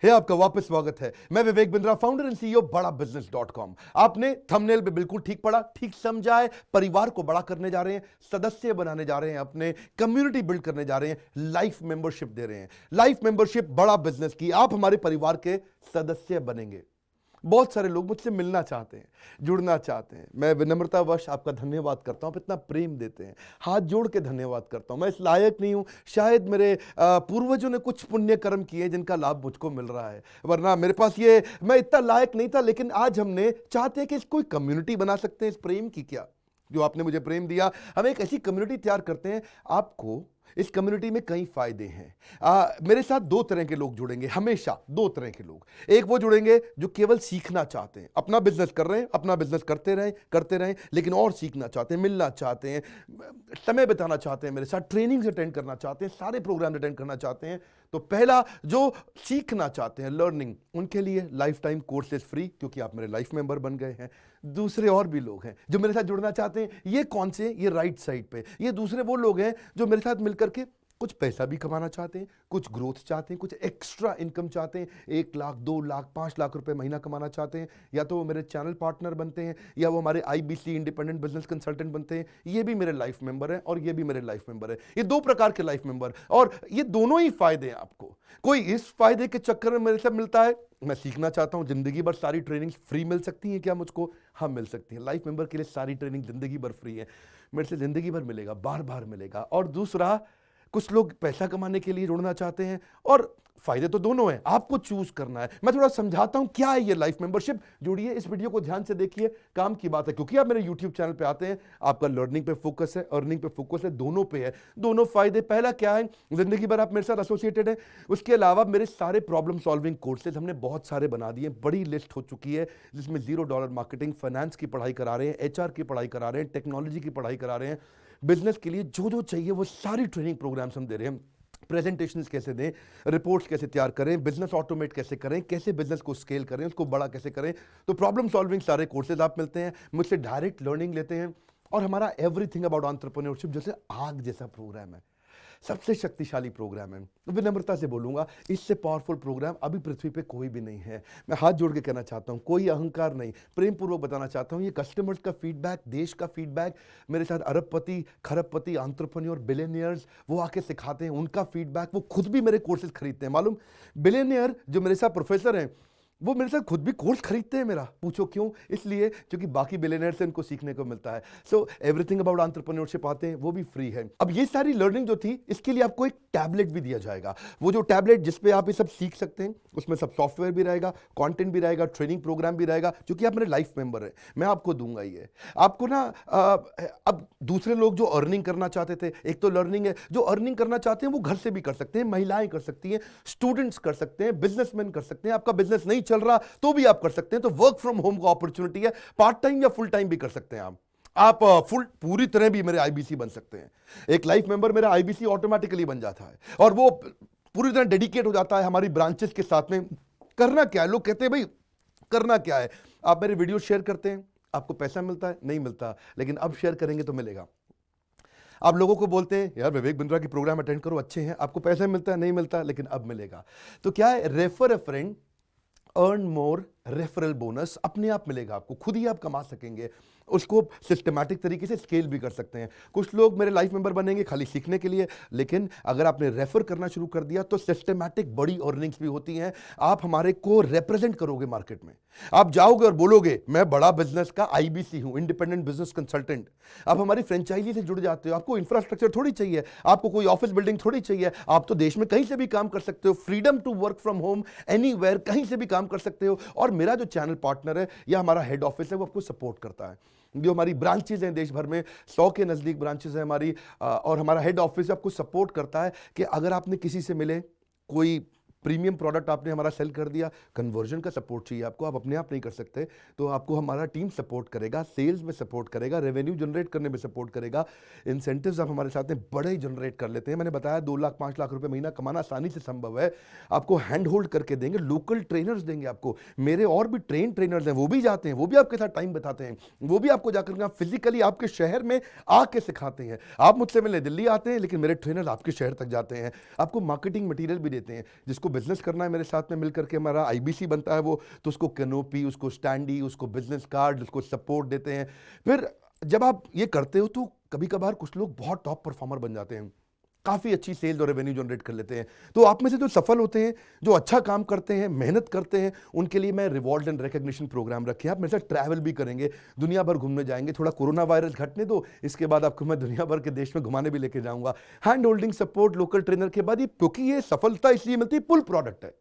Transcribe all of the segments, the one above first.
है आपका वापस स्वागत है। मैं Vivek Bindra, founder and CEO बड़ा बिजनेस .com। आपने थंबनेल पे बिल्कुल ठीक पढ़ा, ठीक समझा है। परिवार को बड़ा करने जा रहे हैं, सदस्य बनाने जा रहे हैं, अपने कम्युनिटी बिल्ड करने जा रहे हैं, लाइफ मेंबरशिप दे रहे हैं। लाइफ मेंबरशिप बड़ा बिजनेस की, आप हमारे परिवार के सदस्य बनेंगे। बहुत सारे लोग मुझसे मिलना चाहते हैं, जुड़ना चाहते हैं। मैं विनम्रतावश आपका धन्यवाद करता हूं, आप इतना प्रेम देते हैं, हाथ जोड़ के धन्यवाद करता हूं। मैं इस लायक नहीं हूं, शायद मेरे पूर्वजों ने कुछ पुण्य कर्म किए जिनका लाभ मुझको मिल रहा है, वरना मेरे पास ये मैं इतना लायक नहीं था। लेकिन आज हमने चाहते हैं कि कोई कम्युनिटी बना सकते हैं इस प्रेम की। क्या जो आपने मुझे प्रेम दिया, हम एक ऐसी कम्युनिटी तैयार करते हैं। आपको इस कम्युनिटी में कई फायदे हैं। मेरे साथ दो तरह के लोग जुड़ेंगे, हमेशा दो तरह के लोग। एक वो जुड़ेंगे जो केवल सीखना चाहते हैं, अपना बिजनेस कर रहे हैं, अपना बिजनेस करते रहें, लेकिन और सीखना चाहते हैं, मिलना चाहते हैं, समय बिताना चाहते हैं, मेरे साथ ट्रेनिंग्स अटेंड करना चाहते हैं, सारे प्रोग्राम अटेंड करना चाहते हैं। तो पहला, जो सीखना चाहते हैं, लर्निंग, उनके लिए लाइफ टाइम कोर्सेज फ्री, क्योंकि आप मेरे लाइफ मेंबर बन गए हैं। दूसरे और भी लोग हैं जो मेरे साथ जुड़ना चाहते हैं। ये कौन से? ये राइट साइड पे, ये दूसरे वो लोग हैं जो मेरे साथ मिलकर के कुछ पैसा भी कमाना चाहते हैं, कुछ ग्रोथ चाहते हैं, कुछ एक्स्ट्रा इनकम चाहते हैं। 1 लाख, 2 लाख, 5 लाख रुपए महीना कमाना चाहते हैं। या तो वो मेरे चैनल पार्टनर बनते हैं, या वो हमारे IBC इंडिपेंडेंट बिजनेस कंसल्टेंट बनते हैं। ये भी मेरे लाइफ मेंबर हैं और ये भी मेरे लाइफ मेंबर है। ये दो प्रकार के लाइफ मेंबर, और ये दोनों ही फायदे हैं आपको। कोई इस फायदे के चक्कर में मेरे से मिलता है, मैं सीखना चाहता हूं, जिंदगी भर सारी ट्रेनिंग फ्री मिल सकती है क्या मुझको? हाँ, मिल सकती है। लाइफ मेंबर के लिए सारी ट्रेनिंग जिंदगी भर फ्री है, मेरे से जिंदगी भर मिलेगा, बार बार मिलेगा। और दूसरा, कुछ लोग पैसा कमाने के लिए जुड़ना चाहते हैं, और फायदे तो दोनों हैं, आपको चूज करना है। मैं थोड़ा समझाता हूं क्या है ये लाइफ मेंबरशिप। जुड़िए, इस वीडियो को ध्यान से देखिए, काम की बात है। क्योंकि आप मेरे YouTube चैनल पे आते हैं, आपका लर्निंग पे फोकस है, अर्निंग पे फोकस है, दोनों पे है। दोनों फायदे, पहला क्या है, जिंदगी भर आप मेरे साथ एसोसिएटेड है। उसके अलावा मेरे सारे प्रॉब्लम सॉल्विंग कोर्सेज हमने बहुत सारे बना दिए, बड़ी लिस्ट हो चुकी है, जिसमें $0 मार्केटिंग, फाइनेंस की पढ़ाई करा रहे हैं, HR की पढ़ाई करा रहे हैं, टेक्नोलॉजी की पढ़ाई करा रहे हैं। बिजनेस के लिए जो जो चाहिए वो सारी ट्रेनिंग प्रोग्राम्स हम दे रहे हैं। प्रेजेंटेशंस कैसे दें, रिपोर्ट्स कैसे तैयार करें, बिजनेस ऑटोमेट कैसे करें, कैसे बिजनेस को स्केल करें, उसको बड़ा कैसे करें। तो प्रॉब्लम सॉल्विंग सारे कोर्सेज आप मिलते हैं, मुझसे डायरेक्ट लर्निंग लेते हैं। और हमारा एवरीथिंग अबाउट एंटरप्रेन्योरशिप जैसे आग जैसा प्रोग्राम है, सबसे शक्तिशाली प्रोग्राम है। विनम्रता से बोलूंगा, इससे पावरफुल प्रोग्राम अभी पृथ्वी पे कोई भी नहीं है। मैं हाथ जोड़ के कहना चाहता हूं, कोई अहंकार नहीं, प्रेम पूर्वक बताना चाहता हूं, ये कस्टमर्स का फीडबैक, देश का फीडबैक, मेरे साथ अरबपति, खरबपति, एंटरप्रेन्योर, बिलियनियर्स, वो आके सिखाते हैं, उनका फीडबैक, वो खुद भी मेरे कोर्सेज खरीदते हैं। मालूम, बिलियनियर जो मेरे साथ प्रोफेसर हैं, वो मेरे साथ खुद भी कोर्स खरीदते हैं मेरा। पूछो क्यों? इसलिए क्योंकि बाकी बिलियनियर से उनको सीखने को मिलता है। सो एवरीथिंग अबाउट एंटरप्रेन्योरशिप आते हैं, वो भी फ्री है। अब ये सारी लर्निंग जो थी, इसके लिए आपको एक टैबलेट भी दिया जाएगा। वो जो टैबलेट जिसपे आप ये सब सीख सकते हैं, उसमें सब सॉफ्टवेयर भी रहेगा, कंटेंट भी रहेगा, ट्रेनिंग प्रोग्राम भी रहेगा। क्योंकि आप मेरे लाइफ मेंबर है, मैं आपको दूंगा ये। आपको ना अब दूसरे लोग जो अर्निंग करना चाहते थे, एक तो लर्निंग है, जो अर्निंग करना चाहते हैं वो घर से भी कर सकते हैं, महिलाएं कर सकती हैं, स्टूडेंट्स कर सकते हैं, बिजनेसमैन कर सकते हैं। आपका बिजनेस नहीं चल रहा तो भी आप कर सकते हैं। तो वर्क फ्रॉम होम का अपॉर्चुनिटी है, पार्ट टाइम या फुल टाइम भी कर सकते हैं आप फुल पूरी तरह भी मेरे IBC बन सकते हैं। एक लाइफ मेंबर मेरा IBC ऑटोमेटिकली बन जाता है, और वो पूरी तरह डेडिकेट हो जाता है हमारी ब्रांचेस के साथ में। करना क्या है, लोग कहते हैं भाई करना क्या है, आप मेरे वीडियो शेयर करते हैं, आपको पैसा मिलता है? नहीं मिलता, लेकिन अब शेयर करेंगे तो मिलेगा। आप लोगों को बोलते हैं यार विवेक बिंद्रा की प्रोग्राम अटेंड करो, अच्छे हैं, आपको पैसा मिलता है? नहीं मिलता, लेकिन अब मिलेगा। तो क्या है, refer a friend, earn more, referral bonus अपने आप मिलेगा आपको, खुद ही आप कमा सकेंगे। उसको सिस्टमैटिक तरीके से स्केल भी कर सकते हैं। कुछ लोग मेरे लाइफ मेंबर बनेंगे खाली सीखने के लिए, लेकिन अगर आपने रेफर करना शुरू कर दिया तो सिस्टमैटिक बड़ी अर्निंग्स भी होती हैं। आप हमारे को रिप्रेजेंट करोगे मार्केट में, आप जाओगे और बोलोगे मैं बड़ा बिजनेस का IBC हूं, इंडिपेंडेंट बिजनेस कंसल्टेंट। आप हमारी फ्रेंचाइजी से जुड़ जाते हो, आपको इंफ्रास्ट्रक्चर थोड़ी चाहिए, आपको कोई ऑफिस बिल्डिंग थोड़ी चाहिए, आप तो देश में कहीं से भी काम कर सकते हो, freedom to work from home, anywhere, कहीं से भी काम कर सकते हो। और मेरा जो चैनल पार्टनर है या हमारा हेड ऑफिस है, वो आपको सपोर्ट करता है। जो हमारी ब्रांचेज हैं देश भर में, 100 के नज़दीक ब्रांचेज हैं हमारी, और हमारा हेड ऑफिस आपको सपोर्ट करता है कि अगर आपने किसी से मिले, कोई प्रीमियम प्रोडक्ट आपने हमारा सेल कर दिया, कन्वर्जन का सपोर्ट चाहिए आपको, आप अपने आप नहीं कर सकते, तो आपको हमारा टीम सपोर्ट करेगा, सेल्स में सपोर्ट करेगा, रेवेन्यू जनरेट करने में सपोर्ट करेगा, इंसेंटिव्स आप हमारे साथ में बड़े जनरेट कर लेते हैं। मैंने बताया 2 लाख 5 लाख रुपए महीना कमाना आसानी से संभव है। आपको हैंड होल्ड करके देंगे, लोकल ट्रेनर्स देंगे आपको, मेरे और भी ट्रेनर्स हैं, वो भी जाते हैं, वो भी आपके साथ टाइम बताते हैं, वो भी आपको जाकर फिजिकली आपके शहर में आके सिखाते हैं। आप मुझसे मिलने दिल्ली आते हैं, लेकिन मेरे ट्रेनर आपके शहर तक जाते हैं, आपको मार्केटिंग मटीरियल भी देते हैं, जिसको बिजनेस करना है मेरे साथ में मिलकर के, हमारा आईबीसी बनता है वो, तो उसको कैनोपी, उसको स्टैंडी, उसको बिजनेस कार्ड, उसको सपोर्ट देते हैं। फिर जब आप ये करते हो तो कभी कभार कुछ लोग बहुत टॉप परफॉर्मर बन जाते हैं, काफ़ी अच्छी सेल्स और रेवेन्यू जनरेट कर लेते हैं। तो आप में से जो सफल होते हैं, जो अच्छा काम करते हैं, मेहनत करते हैं, उनके लिए मैं रिवॉर्ड एंड रिकग्निशन प्रोग्राम रखे हैं। आप मेरे साथ ट्रैवल भी करेंगे, दुनिया भर घूमने जाएंगे। थोड़ा कोरोना वायरस घटने दो, इसके बाद आपको मैं दुनिया भर के देश में घुमाने भी लेके जाऊंगा। Hand holding support, local trainer के बाद ये, क्योंकि ये सफलता इसलिए मिलती है, पुल प्रोडक्ट है।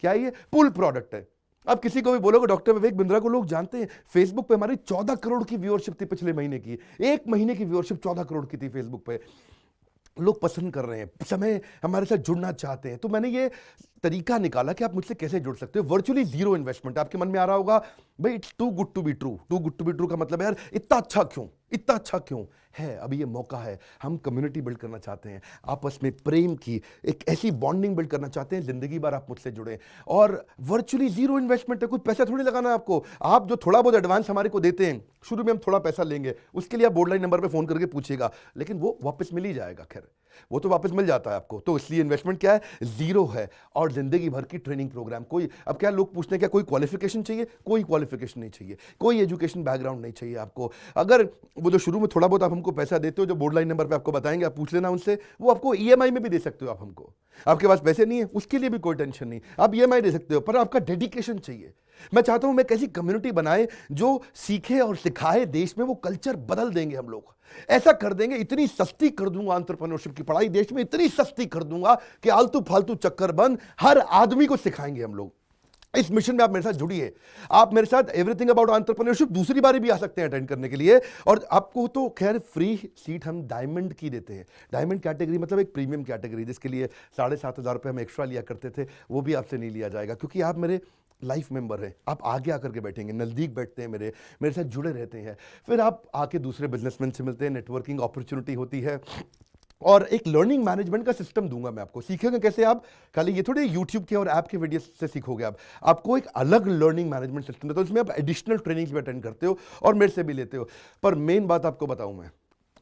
क्या ये पुल प्रोडक्ट है? अब किसी को भी बोलोगे डॉक्टर विवेक बिंद्रा को लोग जानते हैं, फेसबुक पे हमारी 14 करोड़ की व्यूअरशिप थी पिछले महीने की। एक महीने की व्यूअरशिप 14 करोड़ की थी फेसबुक पे। लोग पसंद कर रहे हैं, समय हमारे साथ जुड़ना चाहते हैं। तो मैंने ये तरीका निकाला कि आप मुझसे कैसे जुड़ सकते हो। Virtually zero investment. आपके मन में आ रहा होगा भाई it's too good to be true. Too good to be true का मतलब है यार इतना अच्छा क्यों, इतना अच्छा क्यों है? अभी ये मौका है, हम कम्युनिटी बिल्ड करना चाहते हैं, आपस में प्रेम की एक ऐसी बॉन्डिंग बिल्ड करना चाहते हैं, जिंदगी भर आप मुझसे जुड़े। और वर्चुअली जीरो इन्वेस्टमेंट है, कुछ पैसा थोड़ी लगाना है आपको। आप जो थोड़ा बहुत एडवांस हमारे को देते हैं, शुरू में हम थोड़ा पैसा लेंगे, उसके लिए आप बोर्ड लाइन नंबर पे फोन करके पूछिएगा, लेकिन वो वापस मिल ही जाएगा। खैर वो तो वापस मिल जाता है आपको। तो इसलिए इन्वेस्टमेंट क्या है? जीरो है। और जिंदगी भर की ट्रेनिंग प्रोग्राम। कोई, अब क्या लोग पूछते हैं क्या कोई क्वालिफिकेशन चाहिए? कोई क्वालिफिकेशन नहीं चाहिए, कोई एजुकेशन बैकग्राउंड नहीं चाहिए आपको। अगर वो जो शुरू में थोड़ा बहुत आप हमको पैसा देते हो, जो बोर्ड लाइन नंबर पे आपको बताएंगे, आप पूछ लेना उनसे, वो आपको ईएमआई में भी दे सकते हो आप हमको। आपके पास पैसे नहीं है उसके लिए भी कोई टेंशन नहीं, आप ईएमआई दे सकते हो, पर आपका डेडिकेशन चाहिए। मैं चाहता हूं मैं कैसी कम्युनिटी बनाए जो सीखे और सिखाए, देश में वो कल्चर बदल देंगे हम लोग। ऐसा कर देंगे, इतनी सस्ती कर दूंगा एंटरप्रेन्योरशिप की पढ़ाई देश में, इतनी सस्ती कर दूंगा कि आलतू फालतू चक्कर बंद, हर आदमी को सिखाएंगे हम लोग। इस मिशन में आप मेरे साथ जुड़िए। आप मेरे साथ एवरीथिंग अबाउट एंटरप्रेन्योरशिप दूसरी बारी भी आ सकते हैं अटेंड करने के लिए। और आपको तो खैर फ्री सीट हम डायमंड की देते हैं। डायमंड कैटेगरी मतलब एक प्रीमियम कैटेगरी, जिसके लिए 7,500 रुपये हम एक्स्ट्रा लिया करते थे, वो भी आपसे नहीं लिया जाएगा, क्योंकि आप मेरे लाइफ मेंबर हैं। आप आगे आकर के बैठेंगे, नज़दीक बैठते हैं, मेरे साथ जुड़े रहते हैं। फिर आप आके दूसरे बिजनेसमैन से मिलते हैं, नेटवर्किंग अपॉर्चुनिटी होती है। और एक लर्निंग मैनेजमेंट का सिस्टम दूंगा मैं आपको। सीखेंगे कैसे आप? खाली ये थोड़े यूट्यूब के और ऐप के वीडियो से सीखोगे आप। आपको एक अलग लर्निंग मैनेजमेंट सिस्टम है, तो इसमें आप एडिशनल ट्रेनिंग्स भी अटेंड करते हो और मेरे से भी लेते हो। पर मेन बात आपको बताऊं मैं,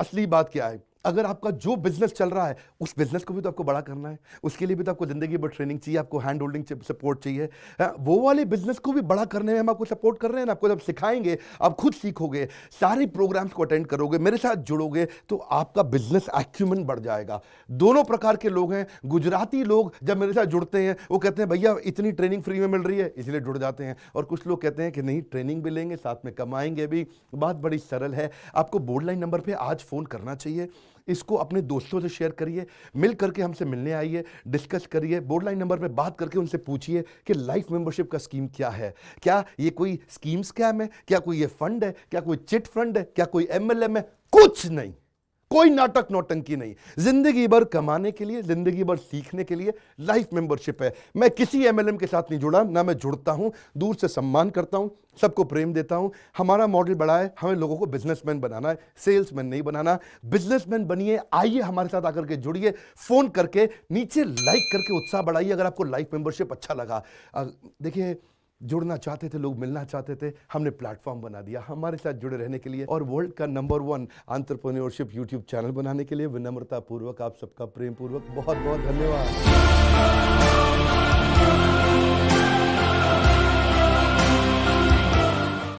असली बात क्या है, अगर आपका जो बिजनेस चल रहा है उस बिजनेस को भी तो आपको बड़ा करना है, उसके लिए भी तो आपको जिंदगी भर ट्रेनिंग चाहिए, आपको हैंड होल्डिंग सपोर्ट चाहिए। वो वाले बिजनेस को भी बड़ा करने में हम आपको सपोर्ट कर रहे हैं ना। आपको जब सिखाएंगे, आप खुद सीखोगे, सारे प्रोग्राम्स को अटेंड करोगे, मेरे साथ जुड़ोगे, तो आपका बिजनेस एक्यूमेंट बढ़ जाएगा। दोनों प्रकार के लोग हैं। गुजराती लोग जब मेरे साथ जुड़ते हैं वो कहते हैं भैया इतनी ट्रेनिंग फ्री में मिल रही है, इसलिए जुड़ जाते हैं। और कुछ लोग कहते हैं कि नहीं, ट्रेनिंग भी लेंगे, साथ में कमाएंगे भी। बात बड़ी सरल है। आपको बोर्ड लाइन नंबर पर आज फोन करना चाहिए, इसको अपने दोस्तों से शेयर करिए, मिल करके हमसे मिलने आइए, डिस्कस करिए, बोर्ड लाइन नंबर पे बात करके उनसे पूछिए कि लाइफ मेंबरशिप का स्कीम क्या है। क्या ये कोई स्कीम स्कैम है? क्या कोई ये फंड है? क्या कोई चिट फंड है? क्या कोई एमएलएम है? कुछ नहीं, कोई नाटक नौटंकी नहीं। जिंदगी भर कमाने के लिए, जिंदगी भर सीखने के लिए लाइफ मेंबरशिप है। मैं किसी एमएलएम के साथ नहीं जुड़ा, ना मैं जुड़ता हूं। दूर से सम्मान करता हूं, सबको प्रेम देता हूं। हमारा मॉडल बड़ा है, हमें लोगों को बिजनेसमैन बनाना है, सेल्समैन नहीं बनाना। बिजनेसमैन बनिए, आइए हमारे साथ आकर के जुड़िए, फोन करके नीचे लाइक करके उत्साह बढ़ाइए अगर आपको लाइफ मेंबरशिप अच्छा लगा। देखिए, जुड़ना चाहते थे लोग, मिलना चाहते थे, हमने प्लेटफॉर्म बना दिया हमारे साथ जुड़े रहने के लिए। और वर्ल्ड का नंबर 1 एंटरप्रेन्योरशिप यूट्यूब चैनल बनाने के लिए विनम्रता पूर्वक आप सबका प्रेम पूर्वक बहुत बहुत धन्यवाद।